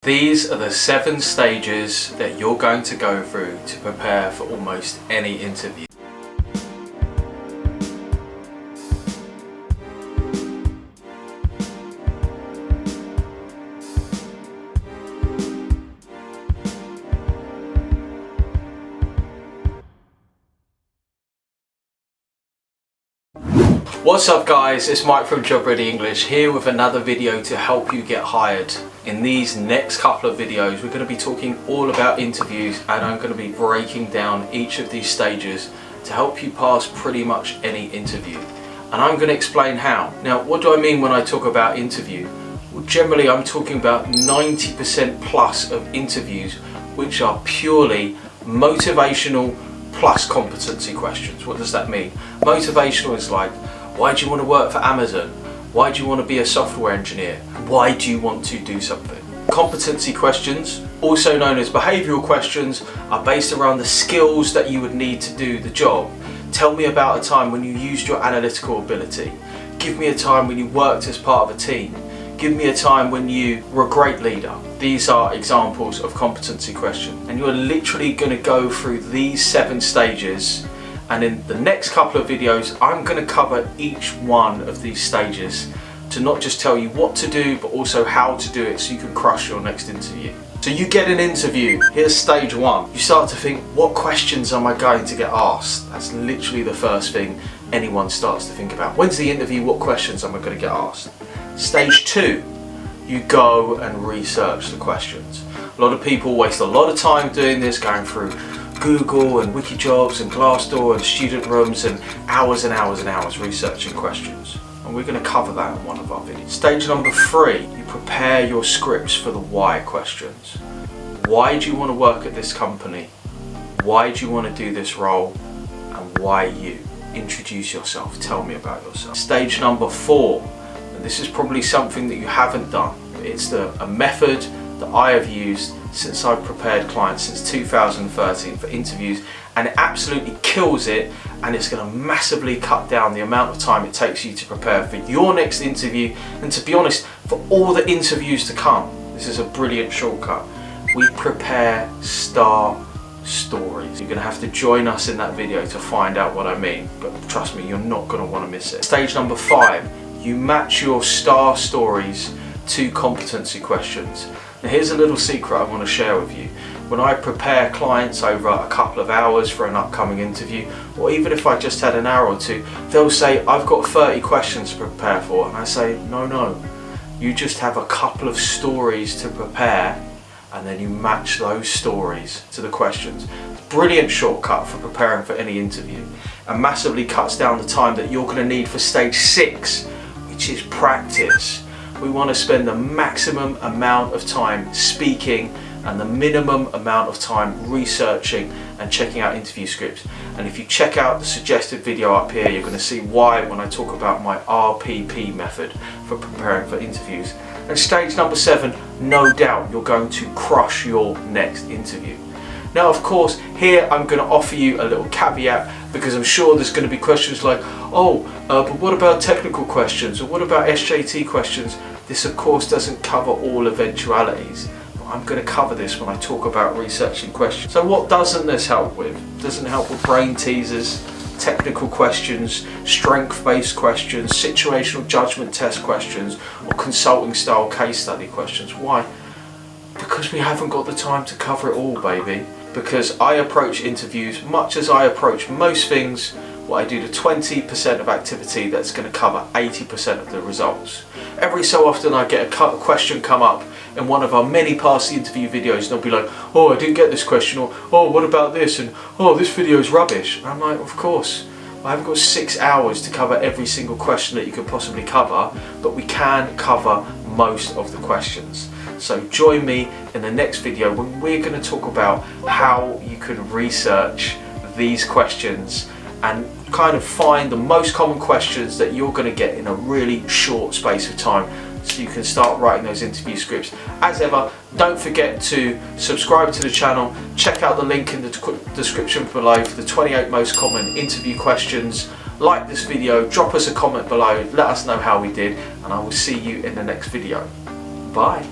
These are the 7 stages that you're going to go through to prepare for almost any interview. What's up guys, it's Mike from Job Ready English here with another video to help you get hired. In these next couple of videos we're going to be talking all about interviews, and I'm going to be breaking down each of these stages to help you pass pretty much any interview. And I'm going to explain how. Now, what do I mean when I talk about interview? Well, generally I'm talking about 90% plus of interviews which are purely motivational plus competency questions. What does that mean? Motivational is like, why do you want to work for Amazon? Why do you want to be a software engineer? Why do you want to do something? Competency questions, also known as behavioural questions, are based around the skills that you would need to do the job. Tell me about a time when you used your analytical ability. Give me a time when you worked as part of a team. Give me a time when you were a great leader. These are examples of competency questions. And you're literally going to go through these 7 stages. And in the next couple of videos, I'm going to cover each one of these stages to not just tell you what to do, but also how to do it so you can crush your next interview. So you get an interview, here's stage 1. You start to think, what questions am I going to get asked? That's literally the first thing anyone starts to think about. When's the interview? What questions am I going to get asked? Stage 2, you go and research the questions. A lot of people waste a lot of time doing this, going through Google and Wikijobs and Glassdoor and student rooms and hours and hours and hours researching questions. And we're going to cover that in one of our videos. Stage number 3, you prepare your scripts for the why questions. Why do you want to work at this company? Why do you want to do this role? And why you? Introduce yourself, tell me about yourself. Stage number 4, and this is probably something that you haven't done. It's a method that I have used since I've prepared clients since 2013 for interviews, and it absolutely kills it, and it's going to massively cut down the amount of time it takes you to prepare for your next interview, and to be honest, for all the interviews to come. This is a brilliant shortcut. We prepare star stories. You're going to have to join us in that video to find out what I mean, but trust me, you're not going to want to miss it. Stage number 5, you match your star stories to competency questions. Now here's a little secret I want to share with you. When I prepare clients over a couple of hours for an upcoming interview, or even if I just had an hour or two, they'll say, I've got 30 questions to prepare for. And I say, no, you just have a couple of stories to prepare, and then you match those stories to the questions. Brilliant shortcut for preparing for any interview, and massively cuts down the time that you're going to need for stage 6, which is practice. We want to spend the maximum amount of time speaking and the minimum amount of time researching and checking out interview scripts. And if you check out the suggested video up here, you're going to see why when I talk about my RPP method for preparing for interviews. And stage number 7, no doubt you're going to crush your next interview. Now, of course, here I'm going to offer you a little caveat, because I'm sure there's going to be questions like, but what about technical questions, or what about SJT questions? This, of course, doesn't cover all eventualities, but I'm going to cover this when I talk about researching questions. So what doesn't this help with? It doesn't help with brain teasers, technical questions, strength-based questions, situational judgment test questions, or consulting style case study questions. Why? Because we haven't got the time to cover it all, baby. Because I approach interviews much as I approach most things. What I do the 20% of activity that's going to cover 80% of the results. Every so often I get a question come up in one of our many past interview videos, and they'll be like, oh, I didn't get this question, or oh, what about this, and oh, this video is rubbish. And I'm like, of course, I haven't got 6 hours to cover every single question that you could possibly cover, but we can cover most of the questions. So join me in the next video when we're going to talk about how you can research these questions and kind of find the most common questions that you're going to get in a really short space of time, so you can start writing those interview scripts. As ever, don't forget to subscribe to the channel, check out the link in the description below for the 28 most common interview questions. Like this video, drop us a comment below, let us know how we did, and I will see you in the next video. Bye.